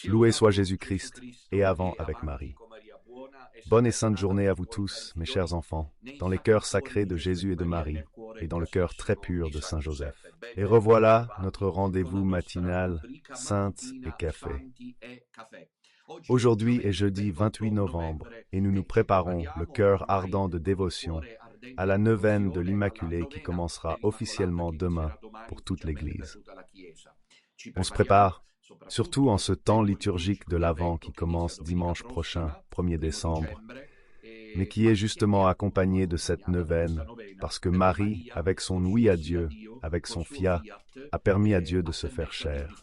Loué soit Jésus-Christ, et avant avec Marie. Bonne et sainte journée à vous tous, mes chers enfants, dans les cœurs sacrés de Jésus et de Marie, et dans le cœur très pur de Saint Joseph. Et revoilà notre rendez-vous matinal, Saintes et Café. Aujourd'hui est jeudi 28 novembre, et nous nous préparons, le cœur ardent de dévotion, à la neuvaine de l'Immaculée qui commencera officiellement demain pour toute l'Église. On se prépare, surtout en ce temps liturgique de l'Avent qui commence dimanche prochain, 1er décembre, mais qui est justement accompagné de cette neuvaine, parce que Marie, avec son oui à Dieu, avec son fiat, a permis à Dieu de se faire chair.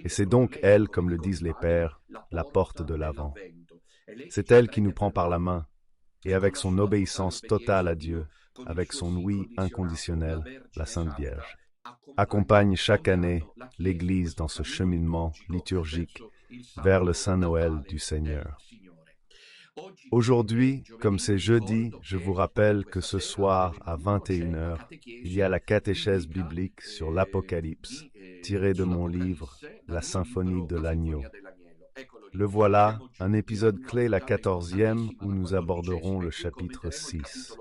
Et c'est donc elle, comme le disent les pères, la porte de l'Avent. C'est elle qui nous prend par la main, et avec son obéissance totale à Dieu, avec son oui inconditionnel, la Sainte Vierge accompagne chaque année l'Église dans ce cheminement liturgique vers le Saint Noël du Seigneur. Aujourd'hui, comme c'est jeudi, je vous rappelle que ce soir à 21 heures, il y a la catéchèse biblique sur l'Apocalypse, tirée de mon livre La Symphonie de l'Agneau. Le voilà, un épisode clé, la 14e, où nous aborderons le chapitre 6.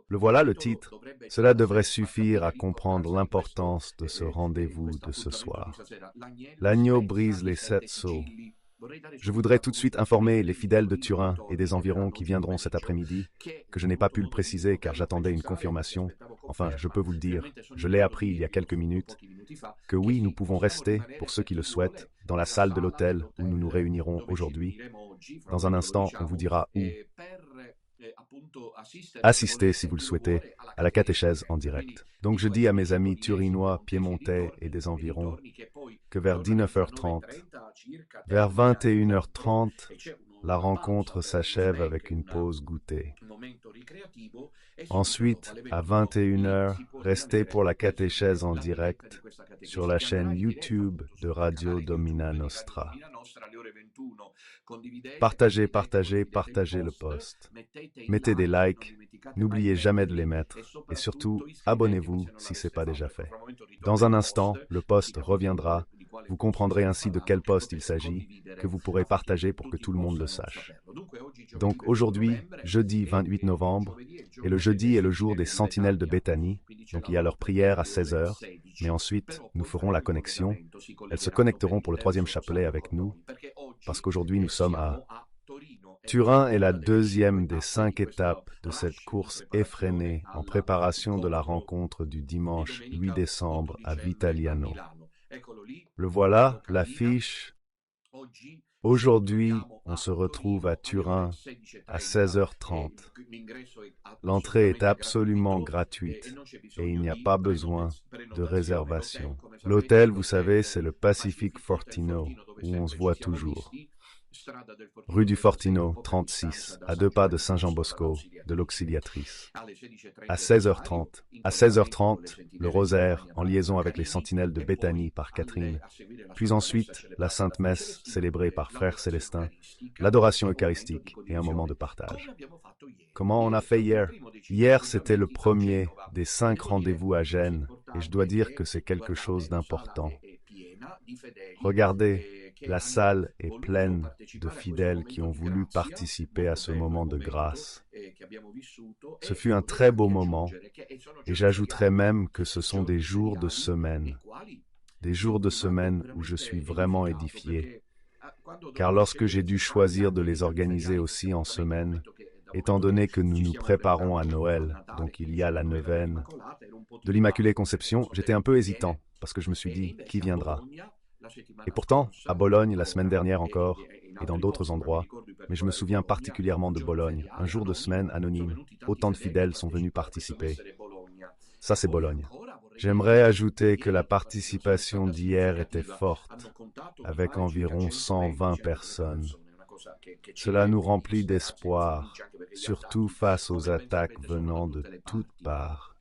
Le voilà le titre. Cela devrait suffire à comprendre l'importance de ce rendez-vous de ce soir. L'agneau brise les 7 sceaux. Je voudrais tout de suite informer les fidèles de Turin et des environs qui viendront cet après-midi que je n'ai pas pu le préciser car j'attendais une confirmation. Enfin, je peux vous le dire, je l'ai appris il y a quelques minutes, que oui, nous pouvons rester, pour ceux qui le souhaitent, dans la salle de l'hôtel où nous nous réunirons aujourd'hui. Dans un instant, on vous dira où. Assistez, si vous le souhaitez, à la catéchèse en direct. Donc je dis à mes amis turinois, piémontais et des environs que vers 19h30, vers 21h30, la rencontre s'achève avec une pause goûter. Ensuite, à 21h, restez pour la catéchèse en direct sur la chaîne YouTube de Radio Domina Nostra. Partagez, partagez, partagez le post. Mettez des likes, n'oubliez jamais de les mettre et surtout, abonnez-vous si ce n'est pas déjà fait. Dans un instant, le post reviendra. Vous comprendrez ainsi de quel post il s'agit, que vous pourrez partager pour que tout le monde le sache. Donc aujourd'hui, jeudi 28 novembre, et le jeudi est le jour des sentinelles de Béthanie, donc il y a leur prière à 16h, mais ensuite nous ferons la connexion. Elles se connecteront pour le 3e chapelet avec nous, parce qu'aujourd'hui nous sommes à Turin est la 2e des 5 étapes de cette course effrénée en préparation de la rencontre du dimanche 8 décembre à Vitaliano. Le voilà, l'affiche. Aujourd'hui, on se retrouve à Turin à 16h30. L'entrée est absolument gratuite et il n'y a pas besoin de réservation. L'hôtel, vous savez, c'est le Pacific Fortino, où on se voit toujours. Rue du Fortino, 36, à 2 pas de Saint-Jean-Bosco, de l'Auxiliatrice. À 16h30. À 16h30, le rosaire, en liaison avec les sentinelles de Béthanie par Catherine. Puis ensuite, la Sainte Messe, célébrée par Frère Célestin, l'adoration eucharistique et un moment de partage. Comment on a fait hier? Hier, c'était le premier des 5 rendez-vous à Gênes, et je dois dire que c'est quelque chose d'important. Regardez, la salle est pleine de fidèles qui ont voulu participer à ce moment de grâce. Ce fut un très beau moment, et j'ajouterais même que ce sont des jours de semaine où je suis vraiment édifié, car lorsque j'ai dû choisir de les organiser aussi en semaine, étant donné que nous nous préparons à Noël, donc il y a la neuvaine de l'Immaculée Conception, j'étais un peu hésitant, parce que je me suis dit, qui viendra? Et pourtant, à Bologne, la semaine dernière encore, et dans d'autres endroits, mais je me souviens particulièrement de Bologne, un jour de semaine anonyme, autant de fidèles sont venus participer. Ça, c'est Bologne. J'aimerais ajouter que la participation d'hier était forte, avec environ 120 personnes. Cela nous remplit d'espoir, surtout face aux attaques venant de toutes parts.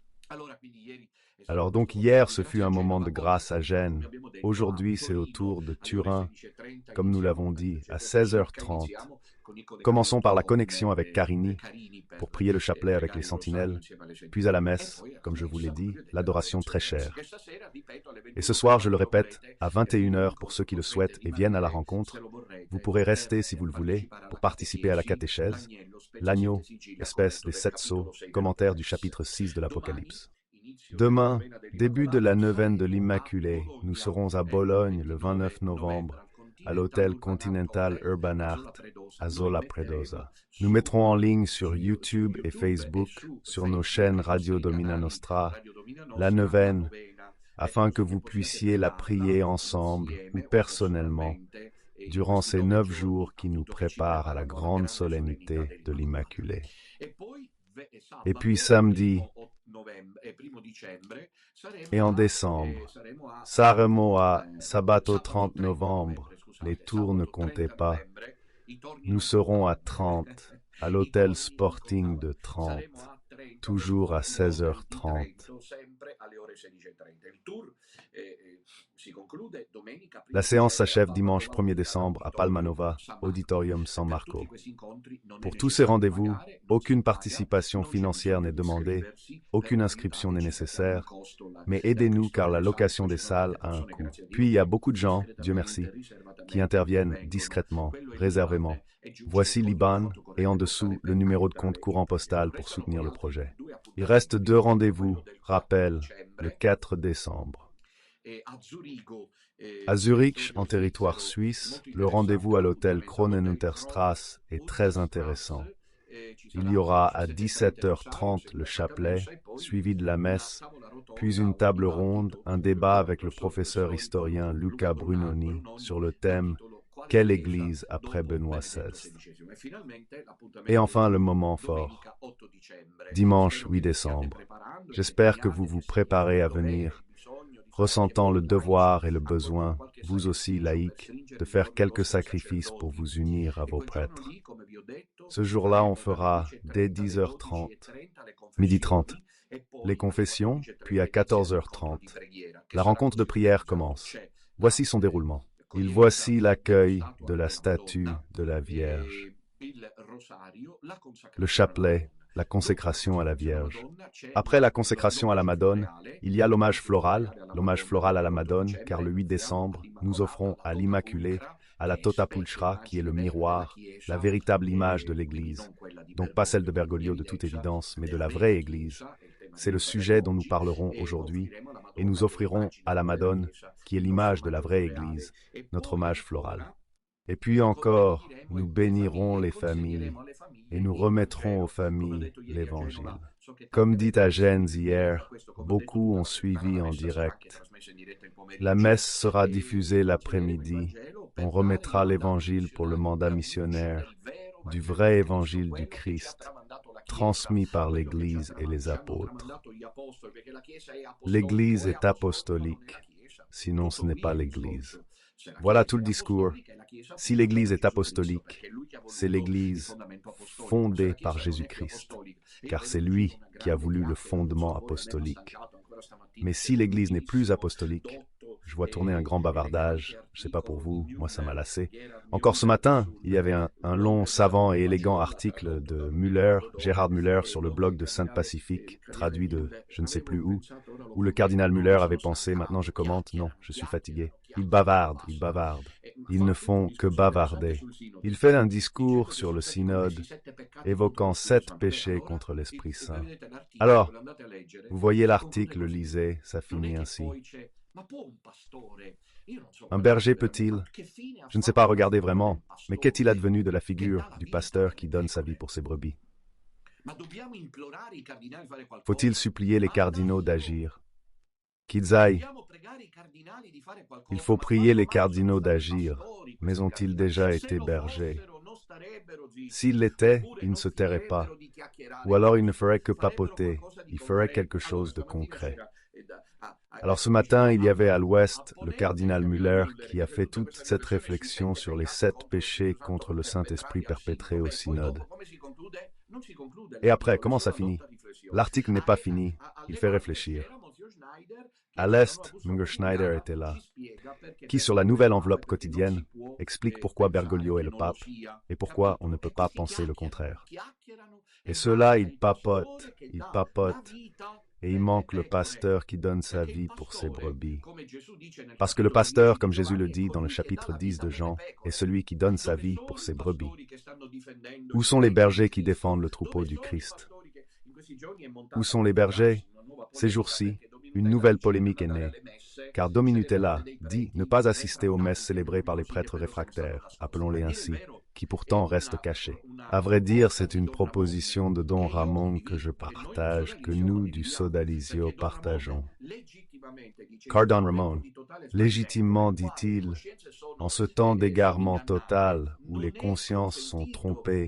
Alors donc hier, ce fut un moment de grâce à Gênes. Aujourd'hui, c'est au tour de Turin, comme nous l'avons dit, à 16h30. Commençons par la connexion avec Carini pour prier le chapelet avec les sentinelles, puis à la messe, comme je vous l'ai dit, l'adoration très chère. Et ce soir, je le répète, à 21h pour ceux qui le souhaitent et viennent à la rencontre, vous pourrez rester si vous le voulez pour participer à la catéchèse, l'agneau, espèce des 7 sceaux, commentaire du chapitre 6 de l'Apocalypse. Demain, début de la neuvaine de l'Immaculée, nous serons à Bologne le 29 novembre, à l'hôtel Continental Urban Art, à Zola Predosa. Nous mettrons en ligne sur YouTube et Facebook, sur nos chaînes Radio Domina Nostra, la neuvaine, afin que vous puissiez la prier ensemble ou personnellement durant ces 9 jours qui nous préparent à la grande solennité de l'Immaculée. Et puis samedi et en décembre, saremo à Sabato 30 novembre, les tours ne comptaient pas. Nous serons à 30, à l'hôtel Sporting de 30, toujours à 16h30. La séance s'achève dimanche 1er décembre à Palmanova, Auditorium San Marco. Pour tous ces rendez-vous, aucune participation financière n'est demandée, aucune inscription n'est nécessaire, mais aidez-nous car la location des salles a un coût. Puis il y a beaucoup de gens, Dieu merci, qui interviennent discrètement, réservément. Voici l'IBAN et en dessous le numéro de compte courant postal pour soutenir le projet. Il reste 2 rendez-vous, rappel, le 4 décembre. À Zurich, en territoire suisse, le rendez-vous à l'hôtel Kronenunterstrasse est très intéressant. Il y aura à 17h30 le chapelet, suivi de la messe, puis une table ronde, un débat avec le professeur historien Luca Brunoni sur le thème « Quelle Église après Benoît XVI ?» Et enfin le moment fort, dimanche 8 décembre. J'espère que vous vous préparez à venir, ressentant le devoir et le besoin, vous aussi laïcs, de faire quelques sacrifices pour vous unir à vos prêtres. Ce jour-là, on fera, dès 10h30, midi 30, les confessions, puis à 14h30. La rencontre de prière commence. Voici son déroulement. Il voici l'accueil de la statue de la Vierge, le chapelet, la consécration à la Vierge. Après la consécration à la Madone, il y a l'hommage floral à la Madone, car le 8 décembre, nous offrons à l'Immaculée, à la Tota Pulchra, qui est le miroir, la véritable image de l'Église. Donc pas celle de Bergoglio de toute évidence, mais de la vraie Église. C'est le sujet dont nous parlerons aujourd'hui, et nous offrirons à la Madone, qui est l'image de la vraie Église, notre hommage floral. Et puis encore, nous bénirons les familles, et nous remettrons aux familles l'Évangile. Comme dit à Gênes hier, beaucoup ont suivi en direct. La messe sera diffusée l'après-midi. On remettra l'Évangile pour le mandat missionnaire, du vrai Évangile du Christ, transmis par l'Église et les apôtres. L'Église est apostolique, sinon ce n'est pas l'Église. Voilà tout le discours. Si l'Église est apostolique, c'est l'Église fondée par Jésus-Christ, car c'est lui qui a voulu le fondement apostolique. Mais si l'Église n'est plus apostolique, je vois tourner un grand bavardage, je ne sais pas pour vous, moi ça m'a lassé. Encore ce matin, il y avait un long, savant et élégant article de Müller, Gérard Müller, sur le blog de Sainte-Pacifique, traduit de je ne sais plus où le cardinal Müller avait pensé, maintenant je commente, non, je suis fatigué. Ils bavardent. Ils ne font que bavarder. Il fait un discours sur le synode, évoquant 7 péchés contre l'Esprit Saint. Alors, vous voyez l'article, lisez, ça finit ainsi. Un berger peut-il, je ne sais pas regarder vraiment, mais qu'est-il advenu de la figure du pasteur qui donne sa vie pour ses brebis? Faut-il supplier les cardinaux d'agir? Qu'ils aillent. Il faut prier les cardinaux d'agir, mais ont-ils déjà été bergers? S'ils l'étaient, ils ne se tairaient pas, ou alors ils ne feraient que papoter, ils feraient quelque chose de concret. Alors ce matin, il y avait à l'Ouest le cardinal Müller qui a fait toute cette réflexion sur les 7 péchés contre le Saint-Esprit perpétrés au synode. Et après, comment ça finit? L'article n'est pas fini, il fait réfléchir. À l'Est, Munger Schneider était là, qui sur la nouvelle enveloppe quotidienne explique pourquoi Bergoglio est le pape et pourquoi on ne peut pas penser le contraire. Et ceux-là, ils papotent, et il manque le pasteur qui donne sa vie pour ses brebis. Parce que le pasteur, comme Jésus le dit dans le chapitre 10 de Jean, est celui qui donne sa vie pour ses brebis. Où sont les bergers qui défendent le troupeau du Christ? Où sont les bergers? Ces jours-ci, une nouvelle polémique est née, car Dominutella dit ne pas assister aux messes célébrées par les prêtres réfractaires, appelons-les ainsi, qui pourtant restent cachés. À vrai dire, c'est une proposition de Don Ramon que je partage, que nous du Sodalizio partageons. Car Don Ramon, légitimement, dit-il, en ce temps d'égarement total où les consciences sont trompées,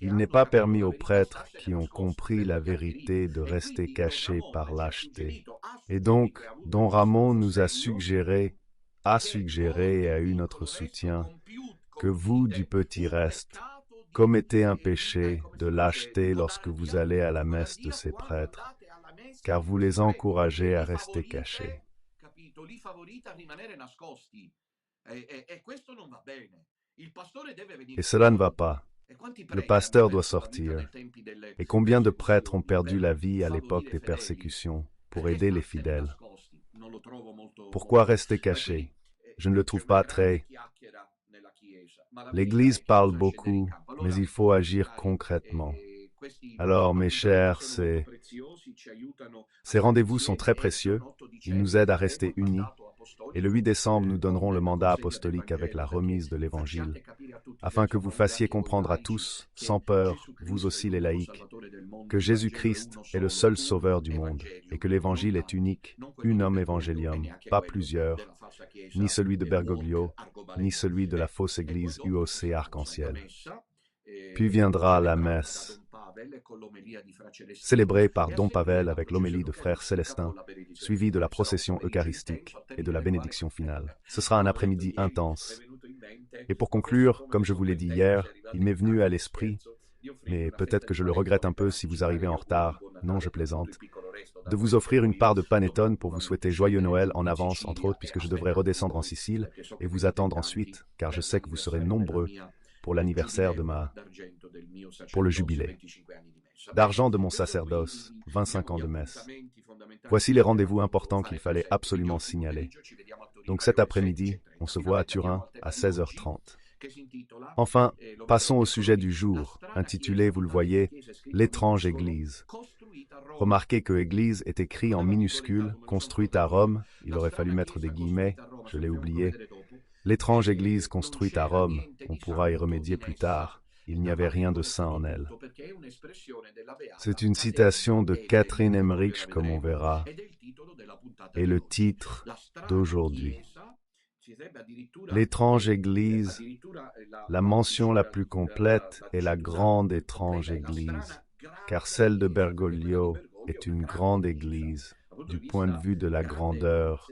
il n'est pas permis aux prêtres qui ont compris la vérité de rester cachés par lâcheté. Et donc, Don Ramon nous a suggéré et a eu notre soutien, que vous, du petit reste, commettez un péché de lâcheté lorsque vous allez à la messe de ces prêtres, car vous les encouragez à rester cachés. Et cela ne va pas. Le pasteur doit sortir. Et combien de prêtres ont perdu la vie à l'époque des persécutions pour aider les fidèles? Pourquoi rester cachés? Je ne le trouve pas très... L'Église parle beaucoup, mais il faut agir concrètement. Alors, mes chers, ces rendez-vous sont très précieux. Ils nous aident à rester unis. Et le 8 décembre, nous donnerons le mandat apostolique avec la remise de l'Évangile, afin que vous fassiez comprendre à tous, sans peur, vous aussi les laïcs, que Jésus-Christ est le seul sauveur du monde, et que l'Évangile est unique, unum evangelium, pas plusieurs, ni celui de Bergoglio, ni celui de la fausse église UOC Arc-en-Ciel. Puis viendra la messe, célébrée par Don Pavel avec l'homélie de Frère Célestin, suivie de la procession eucharistique et de la bénédiction finale. Ce sera un après-midi intense. Et pour conclure, comme je vous l'ai dit hier, il m'est venu à l'esprit, mais peut-être que je le regrette un peu si vous arrivez en retard, non je plaisante, de vous offrir une part de panettone pour vous souhaiter joyeux Noël en avance, entre autres, puisque je devrais redescendre en Sicile et vous attendre ensuite, car je sais que vous serez nombreux pour l'anniversaire de pour le jubilé. D'argent de mon sacerdoce, 25 ans de messe. Voici les rendez-vous importants qu'il fallait absolument signaler. Donc cet après-midi, on se voit à Turin à 16h30. Enfin, passons au sujet du jour, intitulé, vous le voyez, « L'étrange Église ». Remarquez que Église est écrit en minuscule, construite à Rome, il aurait fallu mettre des guillemets, je l'ai oublié. L'étrange Église construite à Rome, on pourra y remédier plus tard, il n'y avait rien de saint en elle. C'est une citation de Catherine Emmerich, comme on verra, et le titre d'aujourd'hui. L'étrange Église, la mention la plus complète est la grande étrange Église, car celle de Bergoglio est une grande Église, du point de vue de la grandeur,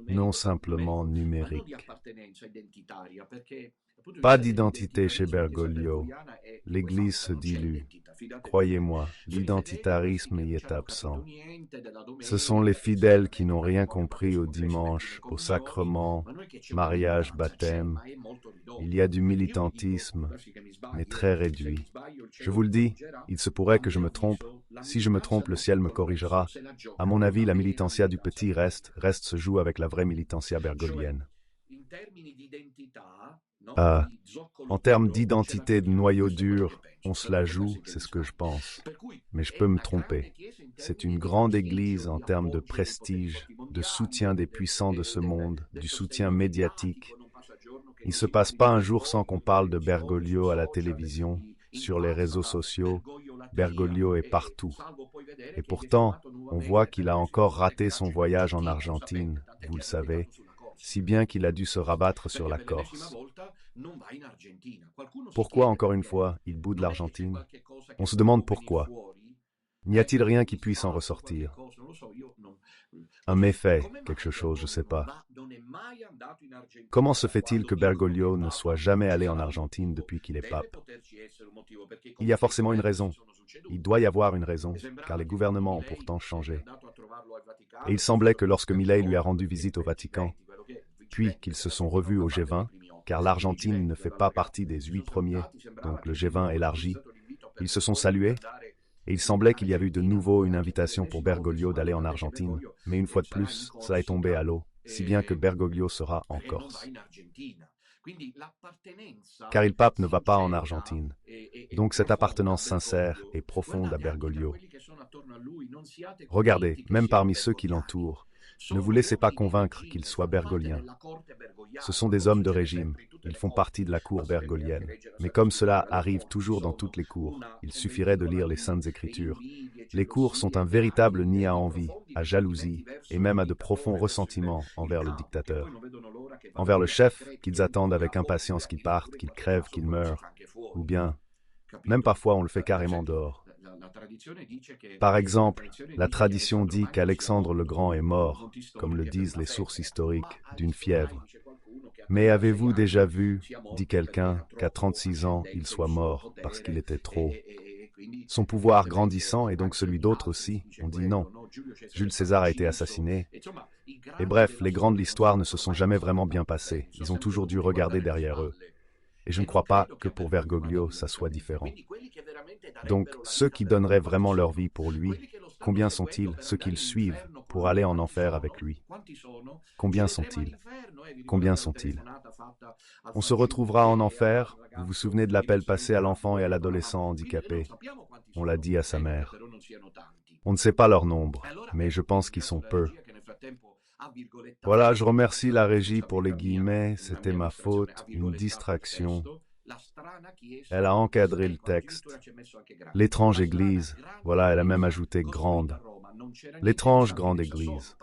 non simplement numérique. Pas d'identité chez Bergoglio, l'Église se dilue. Croyez-moi, l'identitarisme y est absent. Ce sont les fidèles qui n'ont rien compris au dimanche, au sacrement, mariage, baptême. Il y a du militantisme, mais très réduit. Je vous le dis, il se pourrait que je me trompe. Si je me trompe, le ciel me corrigera. À mon avis, la militantia du petit reste se joue avec la vraie militantia bergoglienne. En termes d'identité de noyau dur, on se la joue, c'est ce que je pense. Mais je peux me tromper. C'est une grande église en termes de prestige, de soutien des puissants de ce monde, du soutien médiatique. Il ne se passe pas un jour sans qu'on parle de Bergoglio à la télévision, sur les réseaux sociaux. Bergoglio est partout. Et pourtant, on voit qu'il a encore raté son voyage en Argentine, vous le savez, si bien qu'il a dû se rabattre sur la Corse. Pourquoi, encore une fois, il boude l'Argentine? On se demande pourquoi. N'y a-t-il rien qui puisse en ressortir? Un méfait, quelque chose, je ne sais pas. Comment se fait-il que Bergoglio ne soit jamais allé en Argentine depuis qu'il est pape? Il y a forcément une raison. Il doit y avoir une raison, car les gouvernements ont pourtant changé. Et il semblait que lorsque Milei lui a rendu visite au Vatican, puis qu'ils se sont revus au G20, car l'Argentine ne fait pas partie des 8 premiers, donc le G20 élargi, ils se sont salués, et il semblait qu'il y avait eu de nouveau une invitation pour Bergoglio d'aller en Argentine, mais une fois de plus, cela est tombé à l'eau, si bien que Bergoglio sera en Corse. Car il pape ne va pas en Argentine. Donc cette appartenance sincère et profonde à Bergoglio. Regardez, même parmi ceux qui l'entourent, ne vous laissez pas convaincre qu'ils soient bergogliens. Ce sont des hommes de régime, ils font partie de la cour bergoglienne. Mais comme cela arrive toujours dans toutes les cours, il suffirait de lire les Saintes Écritures. Les cours sont un véritable nid à envie, à jalousie, et même à de profonds ressentiments envers le dictateur. Envers le chef, qu'ils attendent avec impatience qu'il parte, qu'il crève, qu'il meure, ou bien, même parfois on le fait carrément dehors. Par exemple, la tradition dit qu'Alexandre le Grand est mort, comme le disent les sources historiques, d'une fièvre. Mais avez-vous déjà vu, dit quelqu'un, qu'à 36 ans, il soit mort parce qu'il était trop? Son pouvoir grandissant et donc celui d'autres aussi, on dit non. Jules César a été assassiné. Et bref, les grands de l'histoire ne se sont jamais vraiment bien passés. Ils ont toujours dû regarder derrière eux. Et je ne crois pas que pour Bergoglio, ça soit différent. Donc, ceux qui donneraient vraiment leur vie pour lui, combien sont-ils, ceux qui le suivent, pour aller en enfer avec lui? Combien sont-ils? Combien sont-ils? On se retrouvera en enfer, vous vous souvenez de l'appel passé à l'enfant et à l'adolescent handicapé? On l'a dit à sa mère. On ne sait pas leur nombre, mais je pense qu'ils sont peu. Voilà, je remercie la régie pour les guillemets, c'était ma faute, une distraction. Elle a encadré le texte. L'étrange église, voilà, elle a même ajouté grande. L'étrange grande église.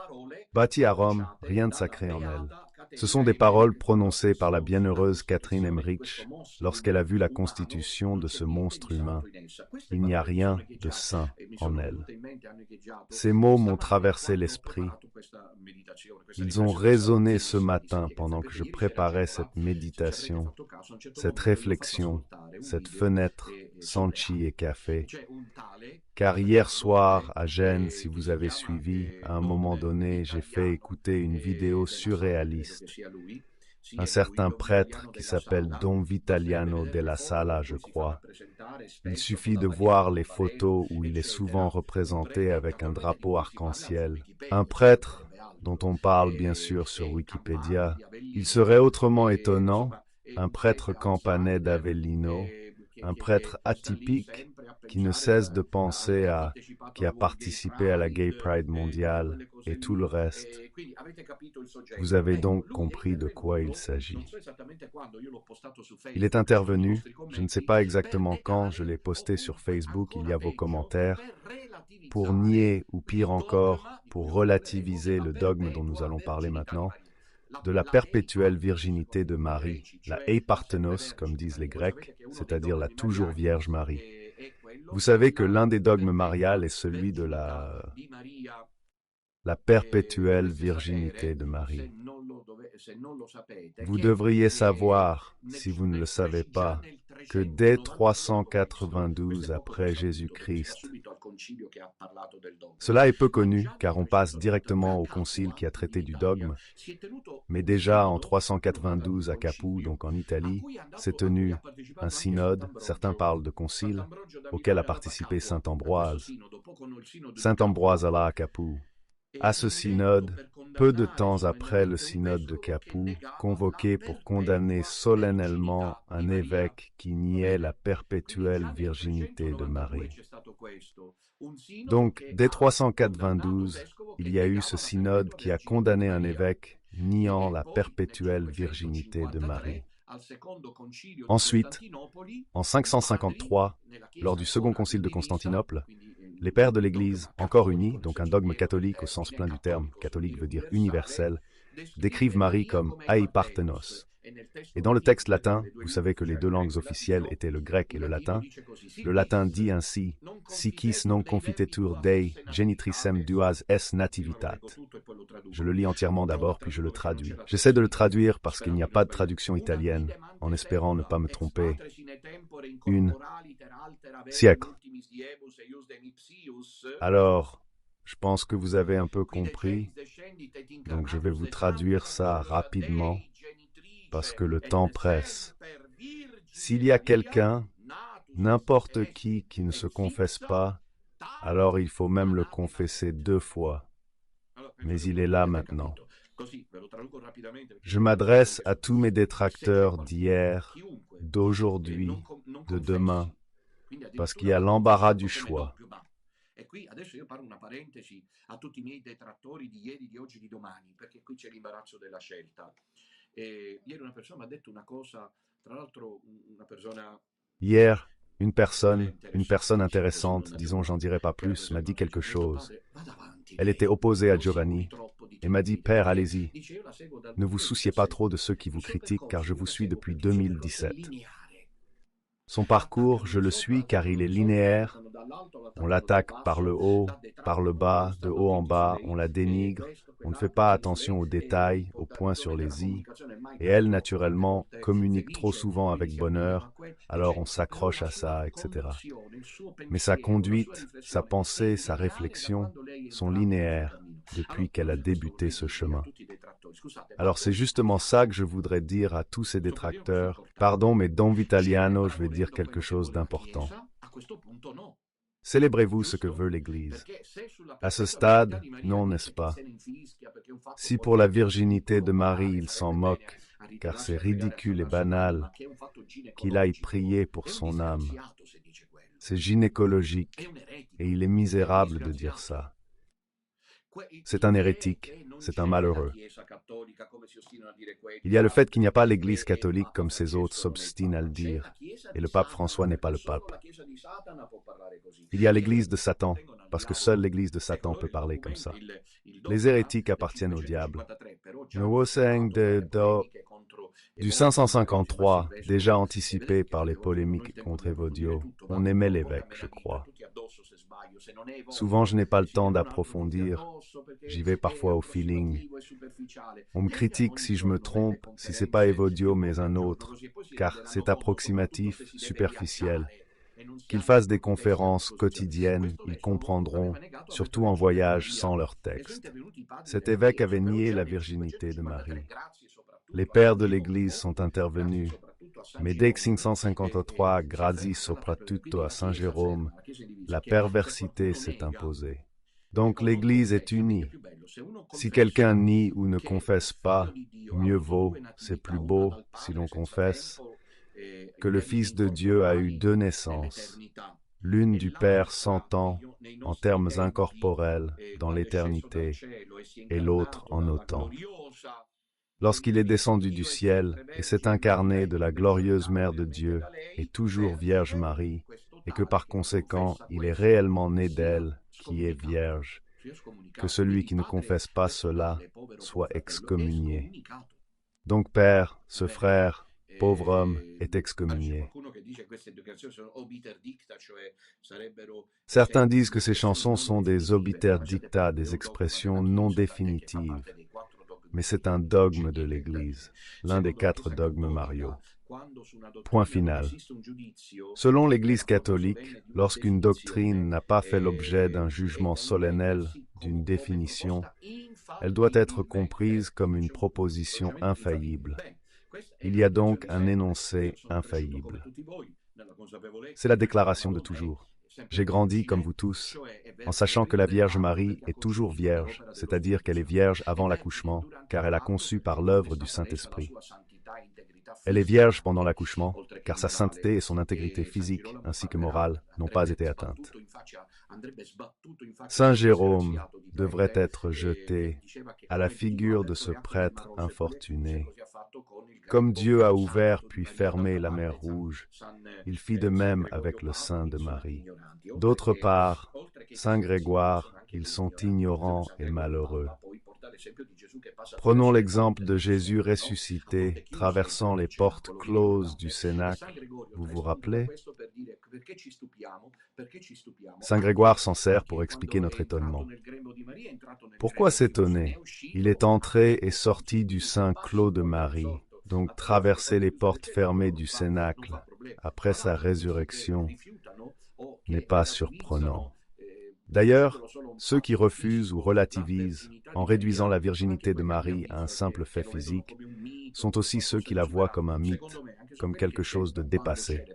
Bâtie à Rome, rien de sacré en elle. Ce sont des paroles prononcées par la bienheureuse Catherine Emmerich lorsqu'elle a vu la constitution de ce monstre humain. Il n'y a rien de saint en elle. Ces mots m'ont traversé l'esprit. Ils ont résonné ce matin pendant que je préparais cette méditation, cette réflexion, cette fenêtre, Sanchi et café. Car hier soir, à Gênes, si vous avez suivi, à un moment donné, j'ai fait écouter une vidéo surréaliste. Un certain prêtre qui s'appelle Don Vitaliano della Sala, je crois. Il suffit de voir les photos où il est souvent représenté avec un drapeau arc-en-ciel. Un prêtre dont on parle bien sûr sur Wikipédia. Il serait autrement étonnant, un prêtre campanais d'Avellino, un prêtre atypique qui ne cesse de penser à, qui a participé à la Gay Pride mondiale et tout le reste. Vous avez donc compris de quoi il s'agit. Il est intervenu, je ne sais pas exactement quand, je l'ai posté sur Facebook, il y a vos commentaires, pour nier, ou pire encore, pour relativiser le dogme dont nous allons parler maintenant, de la perpétuelle virginité de Marie, la eiparthenos, comme disent les Grecs, c'est-à-dire la toujours Vierge Marie. Vous savez que l'un des dogmes mariales est celui de la perpétuelle virginité de Marie. Vous devriez savoir, si vous ne le savez pas, que dès 392 après Jésus-Christ, cela est peu connu car on passe directement au concile qui a traité du dogme, mais déjà en 392 à Capoue, donc en Italie, s'est tenu un synode, certains parlent de concile, auquel a participé saint Ambroise. Saint Ambroise alla à Capoue. À ce synode, peu de temps après le synode de Capoue, convoqué pour condamner solennellement un évêque qui niait la perpétuelle virginité de Marie. Donc, dès 392, il y a eu ce synode qui a condamné un évêque niant la perpétuelle virginité de Marie. Ensuite, en 553, lors du second concile de Constantinople, les pères de l'Église, encore unis, donc un dogme catholique au sens plein du terme, catholique veut dire universel, décrivent Marie comme eiparthenos, Et dans le texte latin, vous savez que les deux langues officielles étaient le grec et le latin. Le latin dit ainsi « Sicis non confitetur Dei genitricem duas es nativitat ». Je le lis entièrement d'abord, puis je le traduis. J'essaie de le traduire parce qu'il n'y a pas de traduction italienne, en espérant ne pas me tromper. Une siècle. Alors, je pense que vous avez un peu compris, donc je vais vous traduire ça rapidement, parce que le temps presse. S'il y a quelqu'un, n'importe qui ne se confesse pas, alors il faut même le confesser 2 fois. Mais il est là maintenant. Je m'adresse à tous mes détracteurs d'hier, d'aujourd'hui, de demain, parce qu'il y a l'embarras du choix. E qui adesso io parlo una parentesi a tutti i miei detrattori di ieri, di oggi, di domani, perché qui c'è l'imbarazzo della scelta. Ieri una persona mi ha detto una cosa, tra l'altro una persona... Hier, une personne intéressante, disons j'en dirai pas plus, m'a dit quelque chose. Elle était opposée à Giovanni et m'a dit « Père, allez-y, ne vous souciez pas trop de ceux qui vous critiquent car je vous suis depuis 2017. » Son parcours, je le suis car il est linéaire. On l'attaque par le haut, par le bas, de haut en bas, on la dénigre, on ne fait pas attention aux détails, aux points sur les i, et elle, naturellement, communique trop souvent avec bonheur, alors on s'accroche à ça, etc. Mais sa conduite, sa pensée, sa réflexion sont linéaires depuis qu'elle a débuté ce chemin. Alors c'est justement ça que je voudrais dire à tous ces détracteurs. Pardon, mais Don Vitaliano, je vais dire quelque chose d'important. Célébrez-vous ce que veut l'Église. À ce stade, non, n'est-ce pas? Si pour la virginité de Marie il s'en moque, car c'est ridicule et banal, qu'il aille prier pour son âme. C'est gynécologique, et il est misérable de dire ça. C'est un hérétique, c'est un malheureux. Il y a le fait qu'il n'y a pas l'Église catholique comme ces autres s'obstinent à le dire, et le pape François n'est pas le pape. Il y a l'Église de Satan, parce que seule l'Église de Satan peut parler comme ça. Les hérétiques appartiennent au diable. Du 553, déjà anticipé par les polémiques contre Evodio, on aimait l'évêque, je crois. Souvent, je n'ai pas le temps d'approfondir. J'y vais parfois au feeling. On me critique si je me trompe, si c'est pas Evodio mais un autre, car c'est approximatif, superficiel. Qu'ils fassent des conférences quotidiennes, ils comprendront, surtout en voyage sans leur texte. Cet évêque avait nié la virginité de Marie. Les pères de l'Église sont intervenus, mais dès que 553, grazie soprattutto à Saint Jérôme, la perversité s'est imposée. Donc l'Église est unie. Si quelqu'un nie ou ne confesse pas, mieux vaut, c'est plus beau, si l'on confesse, que le Fils de Dieu a eu 2 naissances, l'une du Père 100 ans, en termes incorporels, dans l'éternité, et l'autre en autant. Lorsqu'il est descendu du ciel et s'est incarné de la glorieuse Mère de Dieu et toujours Vierge Marie, et que par conséquent il est réellement né d'elle, qui est vierge, que celui qui ne confesse pas cela soit excommunié. Donc Père, ce frère, pauvre homme, est excommunié. Certains disent que ces chansons sont des obiter dicta, des expressions non définitives. Mais c'est un dogme de l'Église, l'un des 4 dogmes mariaux. Point final. Selon l'Église catholique, lorsqu'une doctrine n'a pas fait l'objet d'un jugement solennel, d'une définition, elle doit être comprise comme une proposition infaillible. Il y a donc un énoncé infaillible. C'est la déclaration de toujours. J'ai grandi, comme vous tous, en sachant que la Vierge Marie est toujours vierge, c'est-à-dire qu'elle est vierge avant l'accouchement, car elle a conçu par l'œuvre du Saint-Esprit. Elle est vierge pendant l'accouchement, car sa sainteté et son intégrité physique ainsi que morale n'ont pas été atteintes. Saint Jérôme devrait être jeté à la figure de ce prêtre infortuné. Comme Dieu a ouvert puis fermé la mer Rouge, il fit de même avec le sein de Marie. D'autre part, Saint Grégoire, ils sont ignorants et malheureux. Prenons l'exemple de Jésus ressuscité traversant les portes closes du Cénacle. Vous vous rappelez? Saint Grégoire s'en sert pour expliquer notre étonnement. Pourquoi s'étonner? Il est entré et sorti du sein clos de Marie, donc traverser les portes fermées du Cénacle après sa résurrection n'est pas surprenant. D'ailleurs, ceux qui refusent ou relativisent, en réduisant la virginité de Marie à un simple fait physique, sont aussi ceux qui la voient comme un mythe, comme quelque chose de dépassé.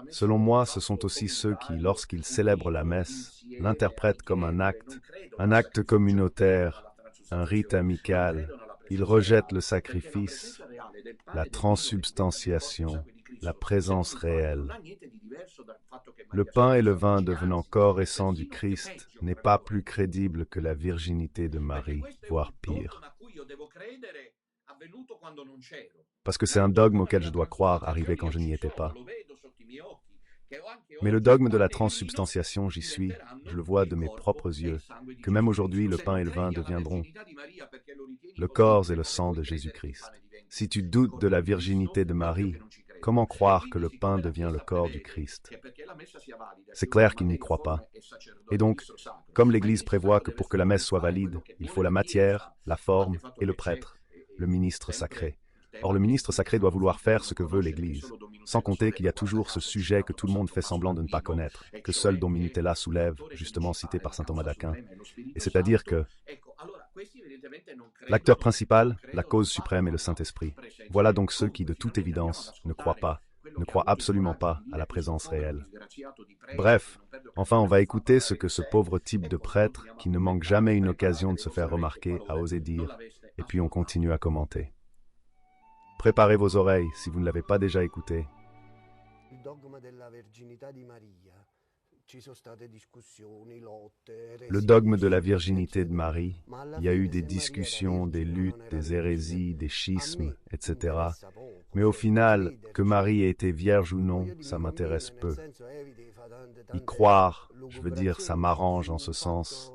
Selon moi, ce sont aussi ceux qui, lorsqu'ils célèbrent la messe, l'interprètent comme un acte communautaire, un rite amical. Ils rejettent le sacrifice, la transsubstantiation, la présence réelle. Le pain et le vin devenant corps et sang du Christ n'est pas plus crédible que la virginité de Marie, voire pire. Parce que c'est un dogme auquel je dois croire arrivé quand je n'y étais pas. Mais le dogme de la transsubstantiation, j'y suis, je le vois de mes propres yeux, que même aujourd'hui le pain et le vin deviendront le corps et le sang de Jésus-Christ. Si tu doutes de la virginité de Marie, comment croire que le pain devient le corps du Christ? C'est clair qu'il n'y croit pas. Et donc, comme l'Église prévoit que pour que la messe soit valide, il faut la matière, la forme et le prêtre, le ministre sacré. Or, le ministre sacré doit vouloir faire ce que veut l'Église, sans compter qu'il y a toujours ce sujet que tout le monde fait semblant de ne pas connaître, que seul Dom Minutella soulève, justement cité par saint Thomas d'Aquin, et c'est-à-dire que l'acteur principal, la cause suprême est le Saint-Esprit. Voilà donc ceux qui, de toute évidence, ne croient absolument pas à la présence réelle. Bref, enfin on va écouter ce que ce pauvre type de prêtre, qui ne manque jamais une occasion de se faire remarquer, a osé dire, et puis on continue à commenter. Préparez vos oreilles si vous ne l'avez pas déjà écouté. Le dogme de la virginité de Marie, il y a eu des discussions, des luttes, des hérésies, des schismes, etc. Mais au final, que Marie ait été vierge ou non, ça m'intéresse peu. Y croire, je veux dire, ça m'arrange en ce sens.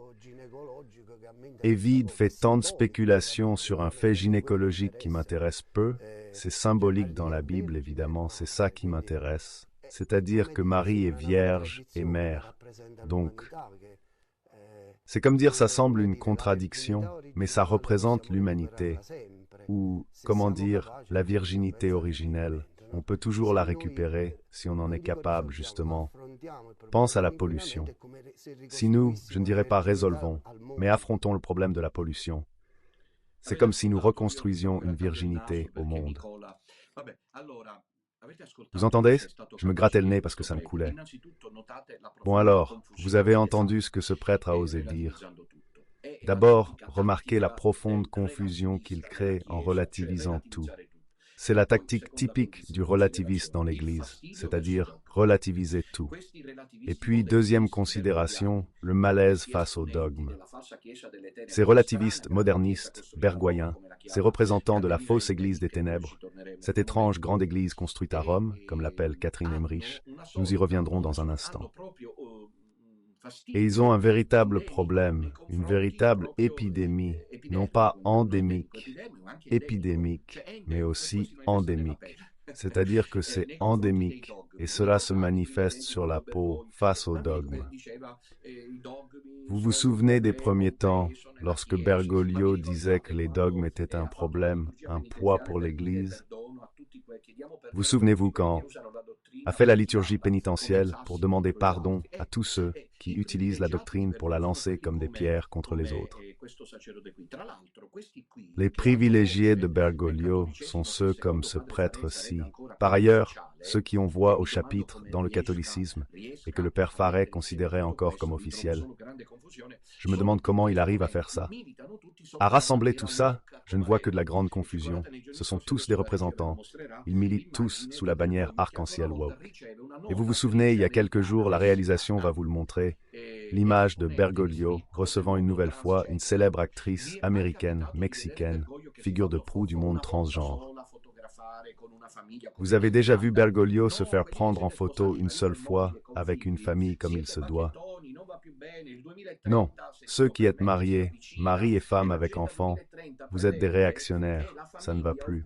Évide fait tant de spéculations sur un fait gynécologique qui m'intéresse peu. C'est symbolique dans la Bible, évidemment, c'est ça qui m'intéresse. C'est-à-dire que Marie est vierge et mère. Donc, c'est comme dire ça semble une contradiction, mais ça représente l'humanité. Ou, comment dire, la virginité originelle. On peut toujours la récupérer si on en est capable, justement. Pense à la pollution. Si nous, je ne dirais pas résolvons, mais affrontons le problème de la pollution, c'est comme si nous reconstruisions une virginité au monde. Vous entendez? Je me grattais le nez parce que ça me coulait. Bon alors, vous avez entendu ce que ce prêtre a osé dire. D'abord, remarquez la profonde confusion qu'il crée en relativisant tout. C'est la tactique typique du relativiste dans l'Église, c'est-à-dire relativiser tout. Et puis, deuxième considération, le malaise face au dogme. Ces relativistes modernistes, bergoyens, ces représentants de la fausse Église des ténèbres, cette étrange grande Église construite à Rome, comme l'appelle Catherine Emmerich, nous y reviendrons dans un instant. Et ils ont un véritable problème, une véritable épidémie, non pas endémique, épidémique, mais aussi endémique. C'est-à-dire que c'est endémique, et cela se manifeste sur la peau face au dogme. Vous vous souvenez des premiers temps, lorsque Bergoglio disait que les dogmes étaient un problème, un poids pour l'Église? Vous souvenez-vous quand a fait la liturgie pénitentielle pour demander pardon à tous ceux qui utilisent la doctrine pour la lancer comme des pierres contre les autres. Les privilégiés de Bergoglio sont ceux comme ce prêtre-ci. Par ailleurs, ceux qui ont voix au chapitre dans le catholicisme et que le père Farret considérait encore comme officiel. Je me demande comment il arrive à faire ça. À rassembler tout ça, je ne vois que de la grande confusion. Ce sont tous des représentants. Ils militent tous sous la bannière arc-en-ciel woke. Et vous vous souvenez, il y a quelques jours, la réalisation va vous le montrer, l'image de Bergoglio recevant une nouvelle fois une célèbre actrice américaine, mexicaine, figure de proue du monde transgenre. Vous avez déjà vu Bergoglio se faire prendre en photo une seule fois avec une famille comme il se doit. Non, ceux qui êtes mariés, mari et femme avec enfants, vous êtes des réactionnaires, ça ne va plus.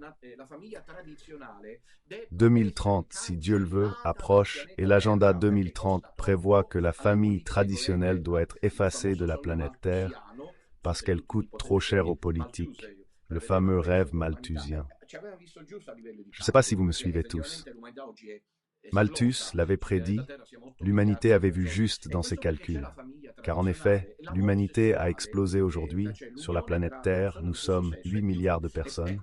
2030, si Dieu le veut, approche et l'agenda 2030 prévoit que la famille traditionnelle doit être effacée de la planète Terre parce qu'elle coûte trop cher aux politiques, le fameux rêve malthusien. Je ne sais pas si vous me suivez tous. Malthus l'avait prédit, l'humanité avait vu juste dans ses calculs. Car en effet, l'humanité a explosé aujourd'hui. Sur la planète Terre, nous sommes 8 milliards de personnes.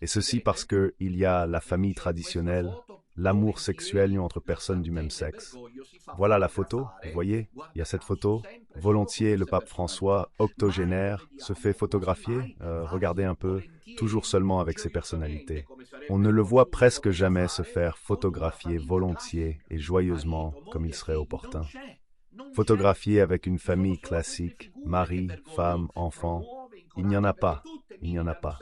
Et ceci parce qu'il y a la famille traditionnelle, l'amour sexuel entre personnes du même sexe. Voilà la photo, vous voyez, il y a cette photo. Volontiers, le pape François, octogénaire, se fait photographier, regardez un peu, toujours seulement avec ses personnalités. On ne le voit presque jamais se faire photographier volontiers et joyeusement comme il serait opportun. Photographier avec une famille classique, mari, femme, enfant, il n'y en a pas, il n'y en a pas.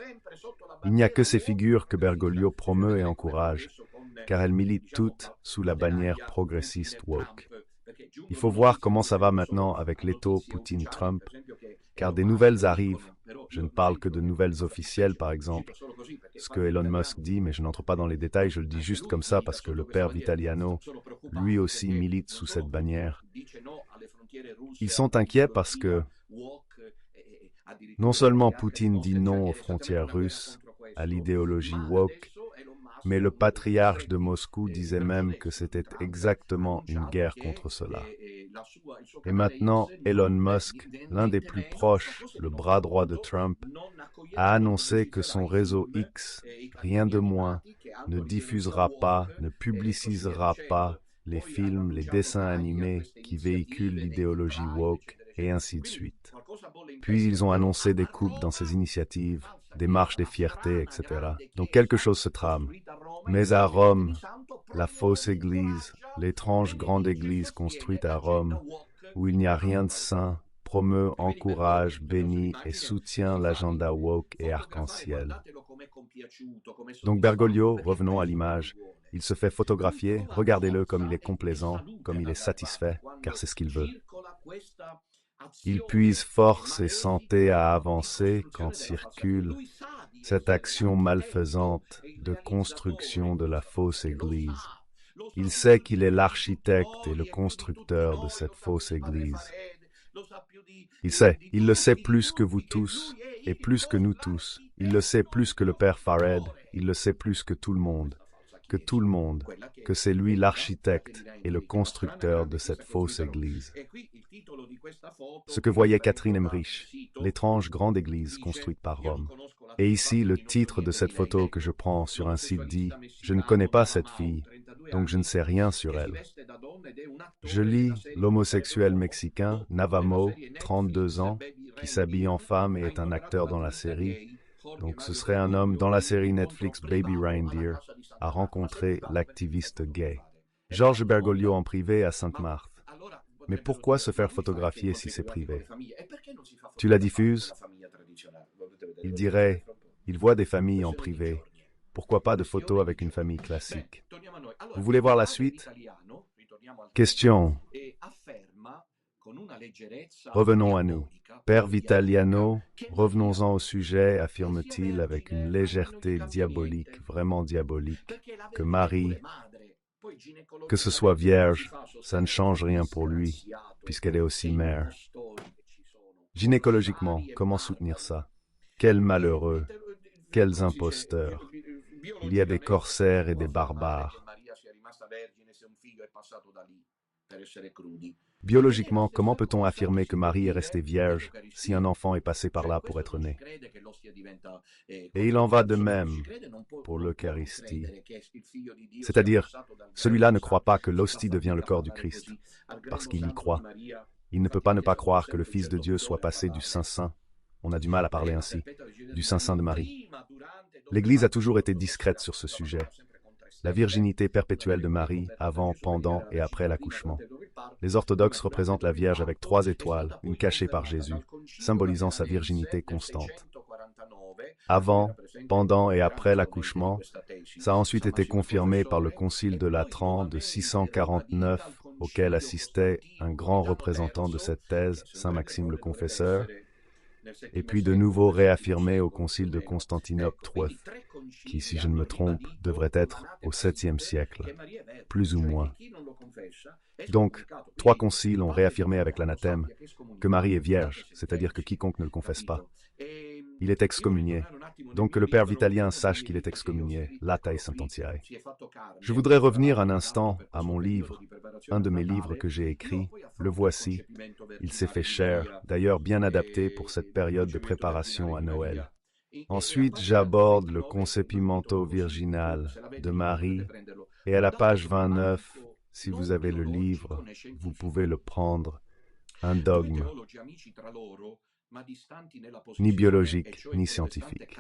Il n'y a que ces figures que Bergoglio promeut et encourage, car elles militent toutes sous la bannière progressiste woke. Il faut voir comment ça va maintenant avec l'étau Poutine-Trump, car des nouvelles arrivent. Je ne parle que de nouvelles officielles, par exemple, ce que Elon Musk dit, mais je n'entre pas dans les détails, je le dis juste comme ça parce que le père Vitaliano, lui aussi, milite sous cette bannière. Ils sont inquiets parce que non seulement Poutine dit non aux frontières russes, à l'idéologie woke, mais le patriarche de Moscou disait même que c'était exactement une guerre contre cela. Et maintenant, Elon Musk, l'un des plus proches, le bras droit de Trump, a annoncé que son réseau X, rien de moins, ne diffusera pas, ne publicisera pas les films, les dessins animés qui véhiculent l'idéologie woke, et ainsi de suite. Puis ils ont annoncé des coupes dans ces initiatives, des marches des fiertés, etc. Donc quelque chose se trame. Mais à Rome, la fausse église, l'étrange grande église construite à Rome, où il n'y a rien de saint, promeut, encourage, bénit et soutient l'agenda woke et arc-en-ciel. Donc Bergoglio, revenons à l'image, il se fait photographier, regardez-le comme il est complaisant, comme il est satisfait, car c'est ce qu'il veut. Il puise force et santé à avancer quand circule cette action malfaisante de construction de la fausse église. Il sait qu'il est l'architecte et le constructeur de cette fausse église. Il sait, il le sait plus que vous tous et plus que nous tous. Il le sait plus que le père Fared, il le sait plus que tout le monde, que c'est lui l'architecte et le constructeur de cette fausse église. Ce que voyait Catherine Emmerich, l'étrange grande église construite par Rome. Et ici, le titre de cette photo que je prends sur un site dit « Je ne connais pas cette fille, donc je ne sais rien sur elle ». Je lis l'homosexuel mexicain Navamo, 32 ans, qui s'habille en femme et est un acteur dans la série. Donc ce serait un homme dans la série Netflix Baby Reindeer a rencontré l'activiste gay. Georges Bergoglio en privé à Sainte-Marthe. Mais pourquoi se faire photographier si c'est privé? Tu la diffuses? Il dirait, il voit des familles en privé. Pourquoi pas de photos avec une famille classique? Vous voulez voir la suite? Question. Revenons à nous. Père Vitaliano, revenons-en au sujet, affirme-t-il avec une légèreté diabolique, vraiment diabolique, que Marie, que ce soit vierge, ça ne change rien pour lui, puisqu'elle est aussi mère. Gynécologiquement, comment soutenir ça? Quels malheureux, quels imposteurs. Il y a des corsaires et des barbares. Biologiquement, comment peut-on affirmer que Marie est restée vierge si un enfant est passé par là pour être né? Et il en va de même pour l'Eucharistie. C'est-à-dire, celui-là ne croit pas que l'hostie devient le corps du Christ, parce qu'il y croit. Il ne peut pas ne pas croire que le Fils de Dieu soit passé du Saint-Saint. On a du mal à parler ainsi, du Saint-Saint de Marie. L'Église a toujours été discrète sur ce sujet. La virginité perpétuelle de Marie, avant, pendant et après l'accouchement. Les orthodoxes représentent la Vierge avec 3 étoiles, une cachée par Jésus, symbolisant sa virginité constante. Avant, pendant et après l'accouchement, ça a ensuite été confirmé par le Concile de Latran de 649 auquel assistait un grand représentant de cette thèse, saint Maxime le Confesseur, et puis de nouveau réaffirmé au concile de Constantinople III, qui, si je ne me trompe, devrait être au 7e siècle, plus ou moins. Donc, 3 conciles ont réaffirmé avec l'anathème que Marie est vierge, c'est-à-dire que quiconque ne le confesse pas, il est excommunié. Donc que le père Vitalien sache qu'il est excommunié, latae sententiae. Je voudrais revenir un instant à mon livre, un de mes livres que j'ai écrit, le voici. Il s'est fait cher, d'ailleurs bien adapté pour cette période de préparation à Noël. Ensuite, j'aborde le concepimento virginal de Marie, et à la page 29, si vous avez le livre, vous pouvez le prendre, un dogme, ni biologique, ni scientifique.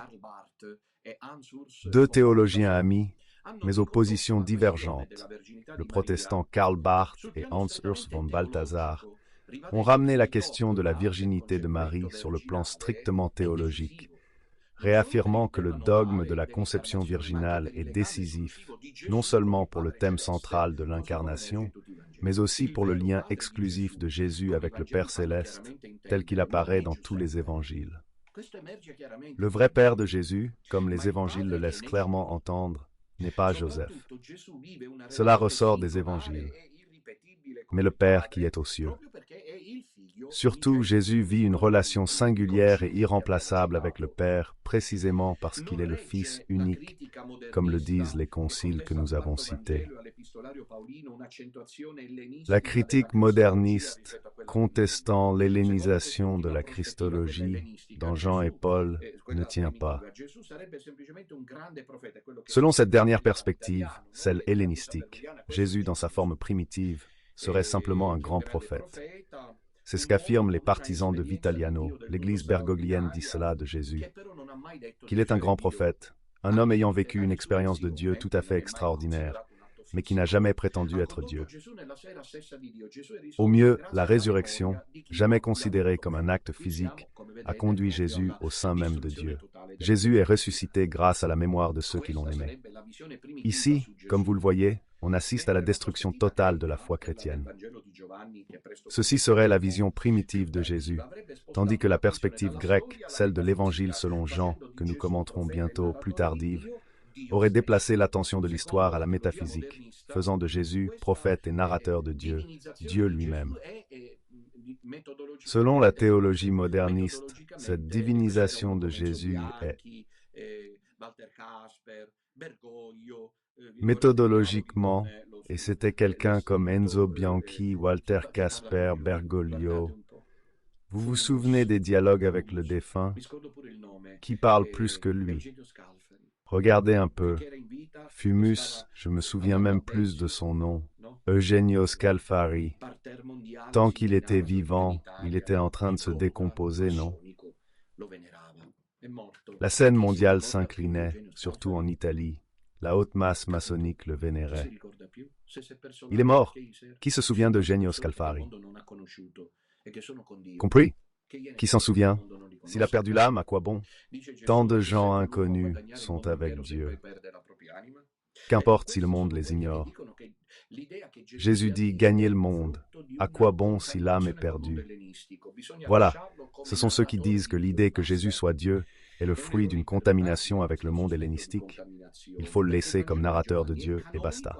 2 théologiens amis, mais aux positions divergentes, le protestant Karl Barth et Hans Urs von Balthasar, ont ramené la question de la virginité de Marie sur le plan strictement théologique, réaffirmant que le dogme de la conception virginale est décisif, non seulement pour le thème central de l'incarnation, mais aussi pour le lien exclusif de Jésus avec le Père céleste, tel qu'il apparaît dans tous les évangiles. Le vrai Père de Jésus, comme les évangiles le laissent clairement entendre, n'est pas Joseph. Cela ressort des évangiles, mais le Père qui est aux cieux. Surtout, Jésus vit une relation singulière et irremplaçable avec le Père, précisément parce qu'il est le Fils unique, comme le disent les conciles que nous avons cités. La critique moderniste, contestant l'hellénisation de la christologie dans Jean et Paul, ne tient pas. Selon cette dernière perspective, celle hellénistique, Jésus dans sa forme primitive serait simplement un grand prophète. C'est ce qu'affirment les partisans de Vitaliano. L'Église bergoglienne dit cela de Jésus, qu'il est un grand prophète, un homme ayant vécu une expérience de Dieu tout à fait extraordinaire, mais qui n'a jamais prétendu être Dieu. Au mieux, la résurrection, jamais considérée comme un acte physique, a conduit Jésus au sein même de Dieu. Jésus est ressuscité grâce à la mémoire de ceux qui l'ont aimé. Ici, comme vous le voyez, on assiste à la destruction totale de la foi chrétienne. Ceci serait la vision primitive de Jésus, tandis que la perspective grecque, celle de l'Évangile selon Jean, que nous commenterons bientôt, plus tardive, aurait déplacé l'attention de l'histoire à la métaphysique, faisant de Jésus prophète et narrateur de Dieu, Dieu lui-même. Selon la théologie moderniste, cette divinisation de Jésus est méthodologiquement, et c'était quelqu'un comme Enzo Bianchi, Walter Casper, Bergoglio. Vous vous souvenez des dialogues avec le défunt? Qui parle plus que lui? Regardez un peu. Fumus, je me souviens même plus de son nom. Eugenio Scalfari. Tant qu'il était vivant, il était en train de se décomposer, non? La scène mondiale s'inclinait, surtout en Italie. La haute masse maçonnique le vénérait. Il est mort. Qui se souvient d'Eugenio Scalfari? Compris? Qui s'en souvient? S'il a perdu l'âme, à quoi bon? Tant de gens inconnus sont avec Dieu. Qu'importe si le monde les ignore. Jésus dit « Gagnez le monde. À quoi bon si l'âme est perdue ?» Voilà, ce sont ceux qui disent que l'idée que Jésus soit Dieu est le fruit d'une contamination avec le monde hellénistique. Il faut le laisser comme narrateur de Dieu et basta.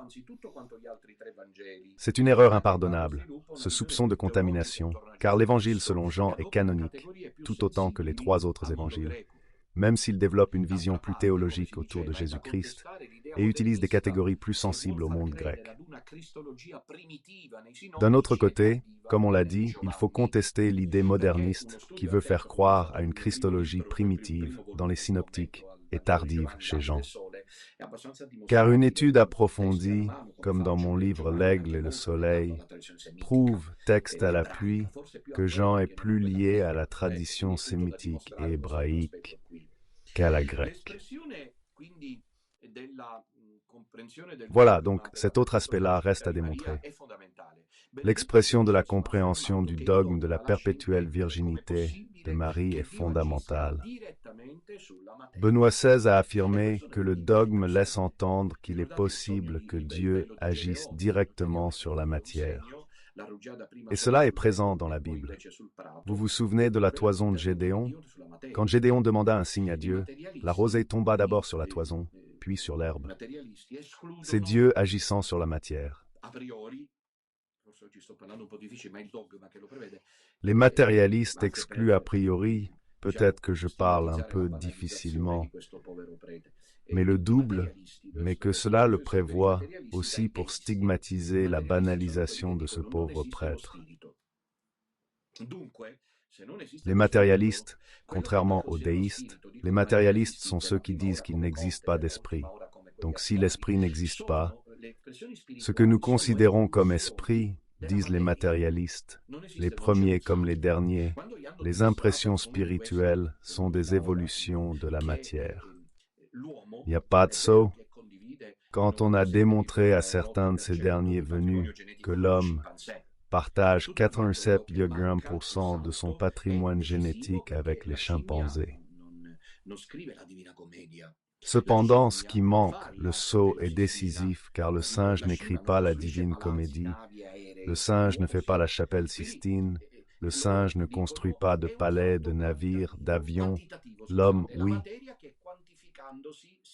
C'est une erreur impardonnable, ce soupçon de contamination, car l'évangile selon Jean est canonique, tout autant que les 3 autres évangiles, même s'il développe une vision plus théologique autour de Jésus-Christ et utilise des catégories plus sensibles au monde grec. D'un autre côté, comme on l'a dit, il faut contester l'idée moderniste qui veut faire croire à une christologie primitive dans les synoptiques et tardive chez Jean. Car une étude approfondie, comme dans mon livre L'Aigle et le Soleil, prouve, texte à l'appui, que Jean est plus lié à la tradition sémitique et hébraïque qu'à la grecque. Voilà, donc cet autre aspect-là reste à démontrer. L'expression de la compréhension du dogme de la perpétuelle virginité de Marie est fondamentale. Benoît XVI a affirmé que le dogme laisse entendre qu'il est possible que Dieu agisse directement sur la matière. Et cela est présent dans la Bible. Vous vous souvenez de la toison de Gédéon? Quand Gédéon demanda un signe à Dieu, la rosée tomba d'abord sur la toison, puis sur l'herbe. C'est Dieu agissant sur la matière. Les matérialistes excluent a priori, peut-être que je parle un peu difficilement, mais le double, mais que cela le prévoit aussi pour stigmatiser la banalisation de ce pauvre prêtre. Les matérialistes, contrairement aux déistes, les matérialistes sont ceux qui disent qu'il n'existe pas d'esprit. Donc si l'esprit n'existe pas, ce que nous considérons comme esprit, disent les matérialistes, les premiers comme les derniers, les impressions spirituelles sont des évolutions de la matière. Il n'y a pas de saut. Quand on a démontré à certains de ces derniers venus que l'homme partage 87,1% de son patrimoine génétique avec les chimpanzés. Cependant, ce qui manque, le saut est décisif car le singe n'écrit pas la Divine Comédie, le singe ne fait pas la chapelle Sistine, le singe ne construit pas de palais, de navires, d'avions, l'homme, oui.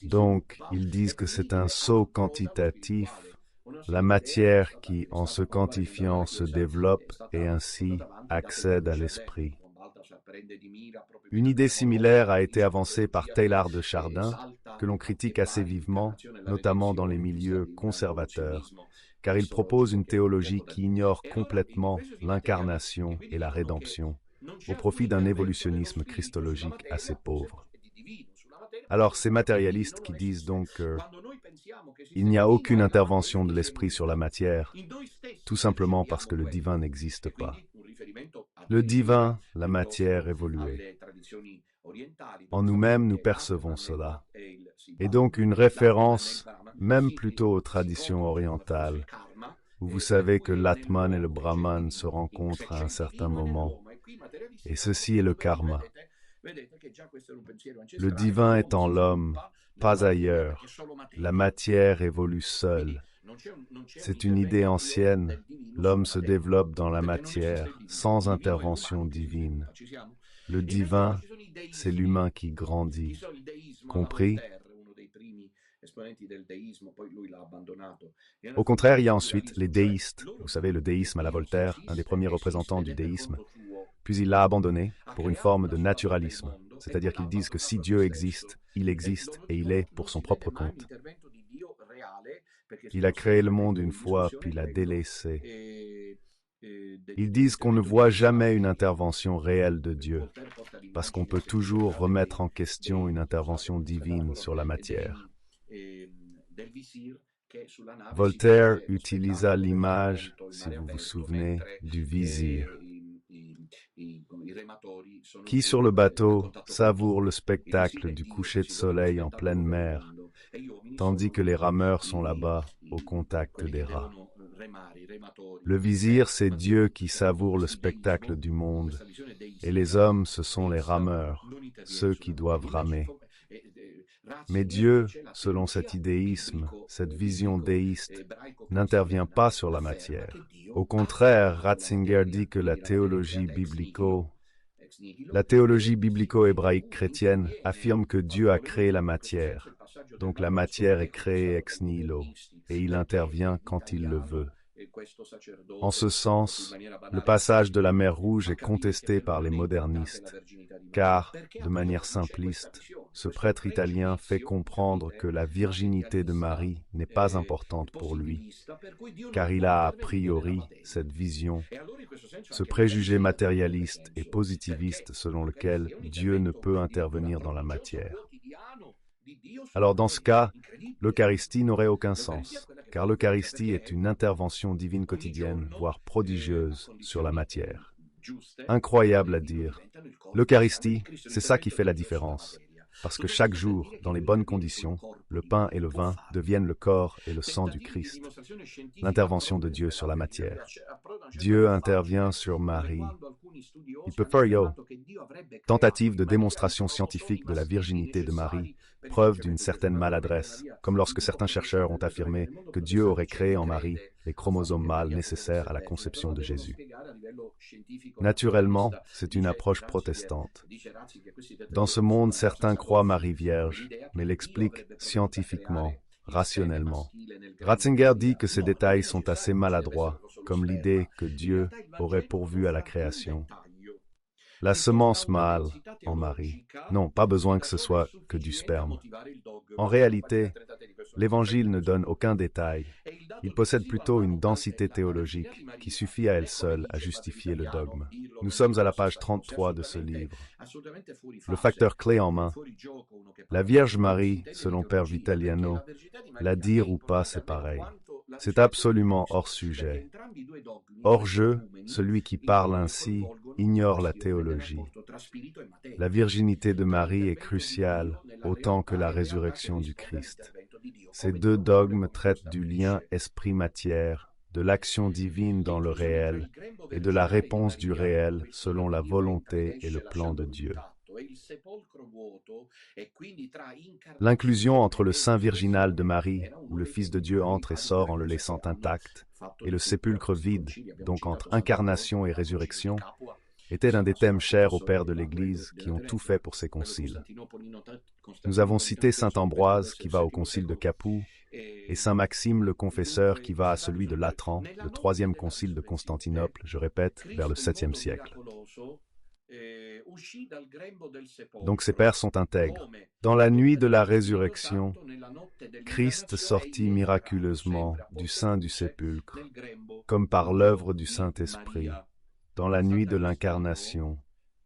Donc, ils disent que c'est un saut quantitatif, la matière qui, en se quantifiant, se développe et ainsi accède à l'esprit. Une idée similaire a été avancée par Teilhard de Chardin, que l'on critique assez vivement, notamment dans les milieux conservateurs, car il propose une théologie qui ignore complètement l'incarnation et la rédemption, au profit d'un évolutionnisme christologique assez pauvre. Alors, ces matérialistes qui disent donc qu'il n'y a aucune intervention de l'esprit sur la matière, tout simplement parce que le divin n'existe pas. Le divin, la matière évoluée. En nous-mêmes, nous percevons cela. Et donc une référence, même plutôt aux traditions orientales, où vous savez que l'Atman et le Brahman se rencontrent à un certain moment. Et ceci est le karma. Le divin est en l'homme, pas ailleurs. La matière évolue seule. C'est une idée ancienne. L'homme se développe dans la matière, sans intervention divine. Le divin, c'est l'humain qui grandit. Compris? Au contraire, il y a ensuite les déistes. Vous savez, le déisme à la Voltaire, un des premiers représentants du déisme. Puis il l'a abandonné pour une forme de naturalisme. C'est-à-dire qu'ils disent que si Dieu existe et il est pour son propre compte. Il a créé le monde une fois, puis l'a délaissé. Ils disent qu'on ne voit jamais une intervention réelle de Dieu, parce qu'on peut toujours remettre en question une intervention divine sur la matière. Voltaire utilisa l'image, si vous vous souvenez, du vizir, qui sur le bateau savoure le spectacle du coucher de soleil en pleine mer, tandis que les rameurs sont là-bas au contact des rats. Le vizir, c'est Dieu qui savoure le spectacle du monde, et les hommes, ce sont les rameurs, ceux qui doivent ramer. Mais Dieu, selon cet idéisme, cette vision déiste, n'intervient pas sur la matière. Au contraire, Ratzinger dit que la théologie biblico-hébraïque chrétienne affirme que Dieu a créé la matière. Donc la matière est créée ex nihilo, et il intervient quand il le veut. En ce sens, le passage de la mer Rouge est contesté par les modernistes, car, de manière simpliste, ce prêtre italien fait comprendre que la virginité de Marie n'est pas importante pour lui, car il a a priori cette vision, ce préjugé matérialiste et positiviste selon lequel Dieu ne peut intervenir dans la matière. Alors dans ce cas, l'Eucharistie n'aurait aucun sens, car l'Eucharistie est une intervention divine quotidienne, voire prodigieuse, sur la matière. Incroyable à dire. L'Eucharistie, c'est ça qui fait la différence, parce que chaque jour, dans les bonnes conditions, le pain et le vin deviennent le corps et le sang du Christ. L'intervention de Dieu sur la matière. Dieu intervient sur Marie. Il peut faire tentative de démonstration scientifique de la virginité de Marie, preuve d'une certaine maladresse, comme lorsque certains chercheurs ont affirmé que Dieu aurait créé en Marie les chromosomes mâles nécessaires à la conception de Jésus. Naturellement, c'est une approche protestante. Dans ce monde, certains croient Marie vierge, mais l'expliquent scientifiquement, rationnellement. Ratzinger dit que ces détails sont assez maladroits, comme l'idée que Dieu aurait pourvu à la création. La semence mâle en Marie. Non, pas besoin que ce soit que du sperme. En réalité, l'Évangile ne donne aucun détail. Il possède plutôt une densité théologique qui suffit à elle seule à justifier le dogme. Nous sommes à la page 33 de ce livre. Le facteur clé en main. La Vierge Marie, selon Père Vitaliano, la dire ou pas, c'est pareil. C'est absolument hors sujet. Hors jeu, celui qui parle ainsi ignore la théologie. La virginité de Marie est cruciale autant que la résurrection du Christ. Ces deux dogmes traitent du lien esprit-matière, de l'action divine dans le réel et de la réponse du réel selon la volonté et le plan de Dieu. L'inclusion entre le sein virginal de Marie, où le Fils de Dieu entre et sort en le laissant intact, et le sépulcre vide, donc entre incarnation et résurrection, était un des thèmes chers aux pères de l'Église qui ont tout fait pour ces conciles. Nous avons cité saint Ambroise qui va au concile de Capoue et saint Maxime le confesseur qui va à celui de Latran, le troisième concile de Constantinople, je répète, vers le 7e siècle. Donc ces pères sont intègres. Dans la nuit de la résurrection, Christ sortit miraculeusement du sein du sépulcre, comme par l'œuvre du Saint-Esprit, dans la nuit de l'incarnation,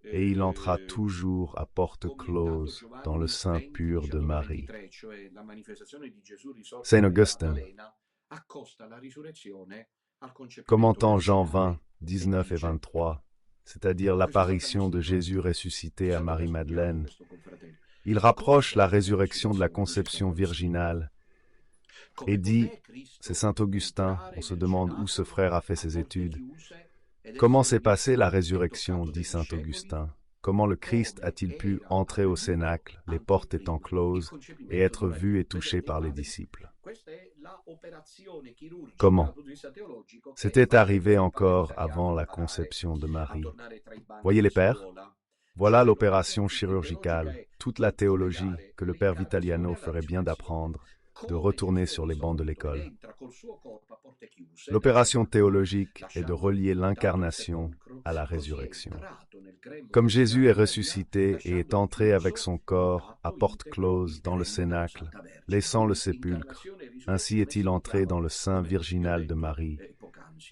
et il entra toujours à porte close dans le sein pur de Marie. Saint Augustin, commentant Jean 20, 19 et 23, c'est-à-dire l'apparition de Jésus ressuscité à Marie-Madeleine, il rapproche la résurrection de la conception virginale et dit, c'est saint Augustin, on se demande où ce frère a fait ses études, comment s'est passée la résurrection, dit saint Augustin. Comment le Christ a-t-il pu entrer au cénacle, les portes étant closes, et être vu et touché par les disciples? Comment? C'était arrivé encore avant la conception de Marie. Voyez les pères? Voilà l'opération chirurgicale, toute la théologie que le père Vitaliano ferait bien d'apprendre, de retourner sur les bancs de l'école. L'opération théologique est de relier l'incarnation à la résurrection. Comme Jésus est ressuscité et est entré avec son corps à porte close dans le cénacle, laissant le sépulcre, ainsi est-il entré dans le sein virginal de Marie,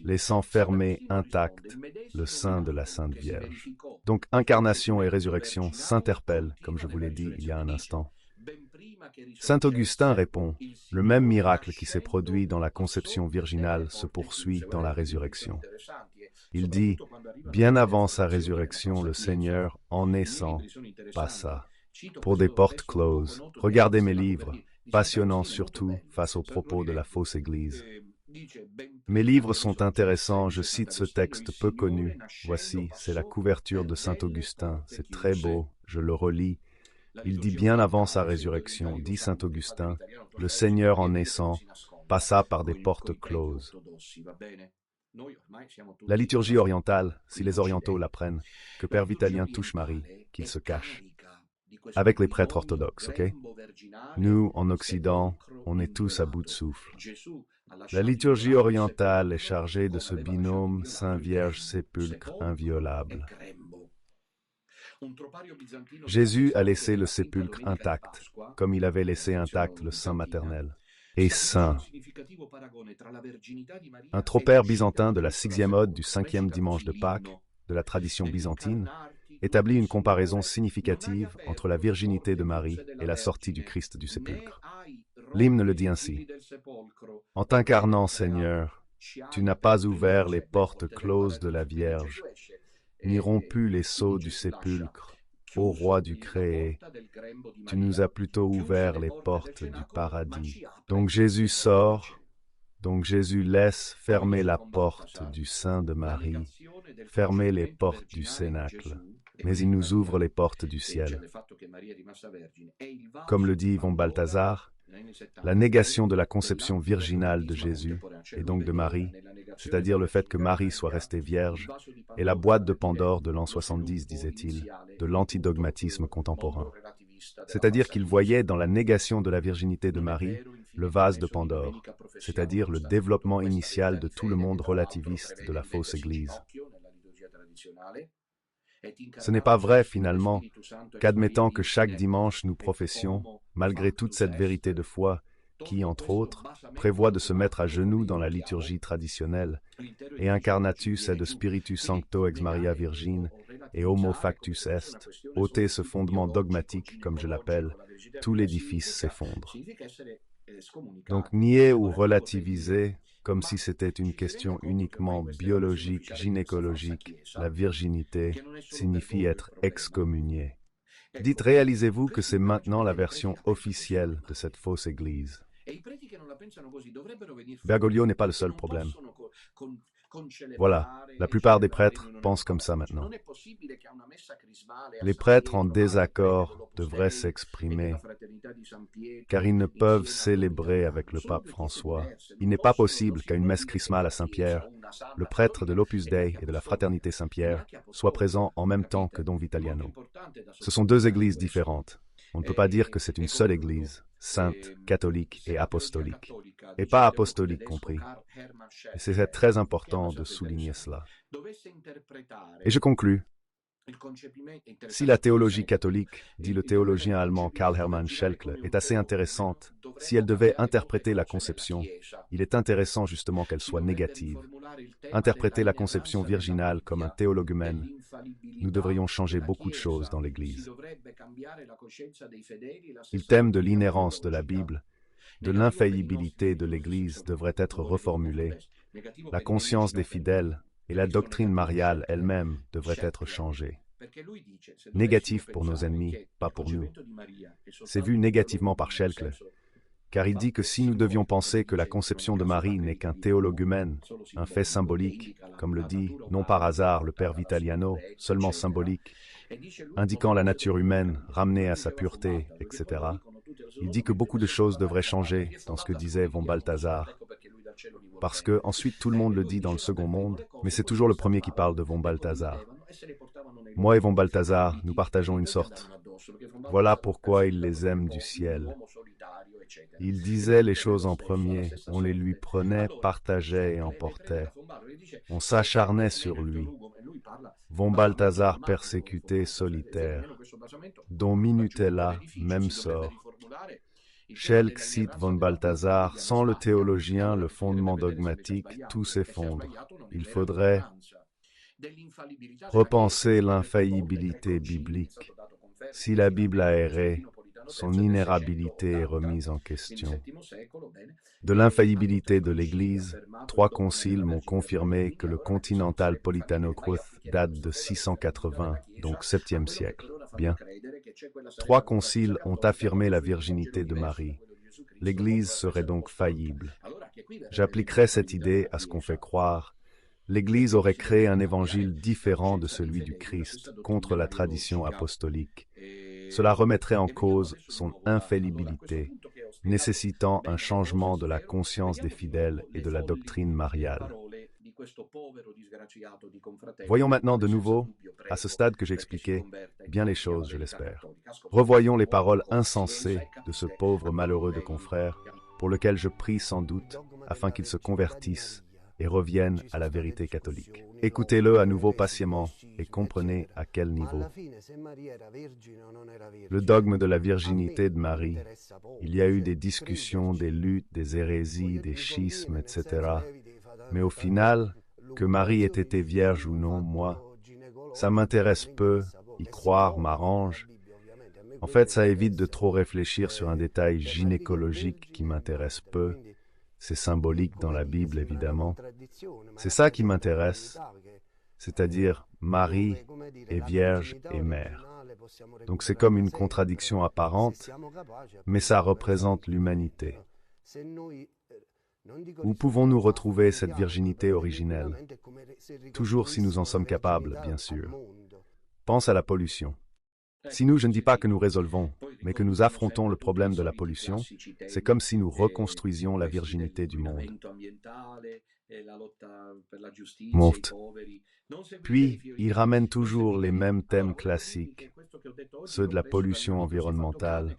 laissant fermé intact le sein de la Sainte Vierge. Donc incarnation et résurrection s'interpellent, comme je vous l'ai dit il y a un instant. Saint Augustin répond, le même miracle qui s'est produit dans la conception virginale se poursuit dans la résurrection. Il dit, bien avant sa résurrection, le Seigneur, en naissant, passa pour des portes closes. Regardez mes livres, passionnants surtout face aux propos de la fausse Église. Mes livres sont intéressants, je cite ce texte peu connu. Voici, c'est la couverture de Saint Augustin, c'est très beau, je le relis. Il dit bien avant sa résurrection, dit saint Augustin, le Seigneur en naissant passa par des portes closes. La liturgie orientale, si les orientaux l'apprennent, que Père Vitalien touche Marie, qu'il se cache. Avec les prêtres orthodoxes, ok? Nous, en Occident, on est tous à bout de souffle. La liturgie orientale est chargée de ce binôme Saint-Vierge-Sépulcre inviolable. Jésus a laissé le sépulcre intact, comme il avait laissé intact le sein maternel. Et saint. Un tropaire byzantin de la 6e ode du 5e dimanche de Pâques, de la tradition byzantine, établit une comparaison significative entre la virginité de Marie et la sortie du Christ du sépulcre. L'hymne le dit ainsi. En t'incarnant, Seigneur, tu n'as pas ouvert les portes closes de la Vierge, ni rompu les sceaux du sépulcre. ô roi du créé, tu nous as plutôt ouvert les portes du paradis. Donc Jésus sort, donc Jésus laisse fermer la porte du sein de Marie, fermer les portes du cénacle, mais il nous ouvre les portes du ciel. Comme le dit von Balthasar, la négation de la conception virginale de Jésus, et donc de Marie, c'est-à-dire le fait que Marie soit restée vierge, est la boîte de Pandore de l'an 70, disait-il, de l'antidogmatisme contemporain. C'est-à-dire qu'il voyait dans la négation de la virginité de Marie le vase de Pandore, c'est-à-dire le développement initial de tout le monde relativiste de la fausse Église. Ce n'est pas vrai, finalement, qu'admettant que chaque dimanche nous professions, malgré toute cette vérité de foi, qui, entre autres, prévoit de se mettre à genoux dans la liturgie traditionnelle, et incarnatus et de spiritus sancto ex Maria Virgine, et homo factus est, ôter ce fondement dogmatique, comme je l'appelle, tout l'édifice s'effondre. Donc nier ou relativiser, comme si c'était une question uniquement biologique, gynécologique, la virginité, signifie être excommunié. Dites, réalisez-vous que c'est maintenant la version officielle de cette fausse Église. Bergoglio n'est pas le seul problème. Voilà, la plupart des prêtres pensent comme ça maintenant. Les prêtres en désaccord devraient s'exprimer, car ils ne peuvent célébrer avec le pape François. Il n'est pas possible qu'à une messe chrismale à Saint-Pierre, le prêtre de l'Opus Dei et de la Fraternité Saint-Pierre soit présent en même temps que Don Vitaliano. Ce sont deux églises différentes. On ne peut pas dire que c'est une seule église, sainte, catholique et apostolique, et pas apostolique compris. Et c'est très important de souligner cela. Et je conclus. Si la théologie catholique, dit le théologien allemand Karl Hermann Schelkle, est assez intéressante, si elle devait interpréter la conception, il est intéressant justement qu'elle soit négative. Interpréter la conception virginale comme un théologumène, nous devrions changer beaucoup de choses dans l'Église. Le thème de l'inhérence de la Bible, de l'infaillibilité de l'Église devrait être reformulé. La conscience des fidèles et la doctrine mariale elle-même devraient être changées. Négatif pour nos ennemis, pas pour nous. C'est vu négativement par Schelkle, car il dit que si nous devions penser que la conception de Marie n'est qu'un théologumène, un fait symbolique, comme le dit, non par hasard, le père Vitaliano, seulement symbolique, indiquant la nature humaine, ramenée à sa pureté, etc., il dit que beaucoup de choses devraient changer dans ce que disait von Balthasar, parce que ensuite tout le monde le dit dans le second monde, mais c'est toujours le premier qui parle de von Balthasar. Moi et von Balthasar, nous partageons une sorte. Voilà pourquoi il les aime du ciel. Il disait les choses en premier, on les lui prenait, partageait et emportait. On s'acharnait sur lui. Von Balthasar persécuté, solitaire. Don Minutella, même sort. Schelk cite von Balthasar, sans le théologien, le fondement dogmatique, tout s'effondre. Il faudrait repenser l'infaillibilité biblique. Si la Bible a erré, son inérabilité est remise en question. De l'infaillibilité de l'Église, 3 conciles m'ont confirmé que le Continental Politano-Cruth date de 680, donc 7e siècle. Bien. 3 conciles ont affirmé la virginité de Marie. L'Église serait donc faillible. J'appliquerai cette idée à ce qu'on fait croire. L'Église aurait créé un évangile différent de celui du Christ, contre la tradition apostolique. Cela remettrait en cause son infaillibilité, nécessitant un changement de la conscience des fidèles et de la doctrine mariale. Voyons maintenant de nouveau, à ce stade que j'expliquais, bien les choses, je l'espère. Revoyons les paroles insensées de ce pauvre malheureux de confrère, pour lequel je prie sans doute, afin qu'il se convertisse et revienne à la vérité catholique. Écoutez-le à nouveau patiemment et comprenez à quel niveau. Le dogme de la virginité de Marie, il y a eu des discussions, des luttes, des hérésies, des schismes, etc. Mais au final, que Marie ait été vierge ou non, moi, ça m'intéresse peu, y croire m'arrange. En fait, ça évite de trop réfléchir sur un détail gynécologique qui m'intéresse peu. C'est symbolique dans la Bible, évidemment. C'est ça qui m'intéresse, c'est-à-dire Marie est vierge et mère. Donc c'est comme une contradiction apparente, mais ça représente l'humanité. Où pouvons-nous retrouver cette virginité originelle? Toujours si nous en sommes capables, bien sûr. Pense à la pollution. Si nous, je ne dis pas que nous résolvons, mais que nous affrontons le problème de la pollution, c'est comme si nous reconstruisions la virginité du monde. Moft. Puis, il ramène toujours les mêmes thèmes classiques, ceux de la pollution environnementale,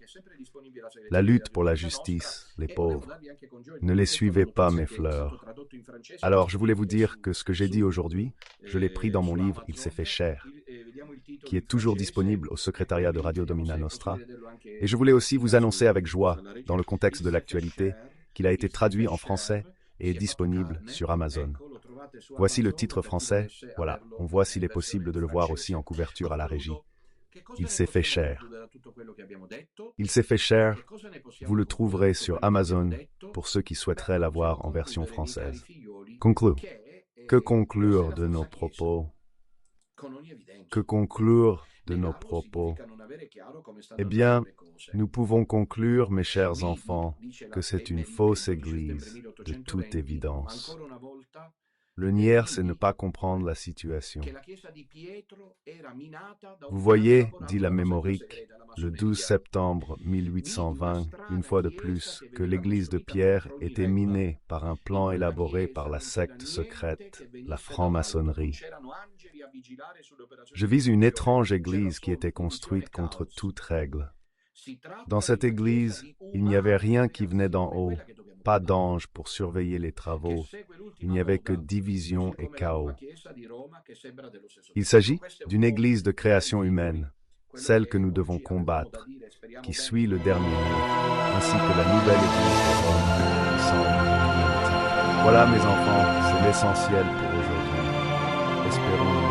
la lutte pour la justice, les pauvres. Ne les suivez pas, mes fleurs. Alors, je voulais vous dire que ce que j'ai dit aujourd'hui, je l'ai pris dans mon livre « Il s'est fait chair », qui est toujours disponible au secrétariat de Radio Domina Nostra. Et je voulais aussi vous annoncer avec joie, dans le contexte de l'actualité, qu'il a été traduit en français et est disponible sur Amazon. Voici le titre français. Voilà, on voit s'il est possible de le voir aussi en couverture à la régie. Il s'est fait chair. Il s'est fait chair. Vous le trouverez sur Amazon pour ceux qui souhaiteraient l'avoir en version française. Conclue. Que conclure de nos propos? Que conclure de nos propos? Eh bien, nous pouvons conclure, mes chers enfants, que c'est une fausse église, de toute évidence. Le nier, c'est ne pas comprendre la situation. Vous voyez, dit la mémorique, le 12 septembre 1820, une fois de plus, que l'église de Pierre était minée par un plan élaboré par la secte secrète, la franc-maçonnerie. Je vis une étrange église qui était construite contre toute règle. Dans cette église, il n'y avait rien qui venait d'en haut, pas d'ange pour surveiller les travaux, il n'y avait que division et chaos. Il s'agit d'une église de création humaine, celle que nous devons combattre, qui suit le dernier mot, ainsi que la nouvelle église de Rome, qui semble. Voilà mes enfants, c'est l'essentiel pour aujourd'hui. Espérons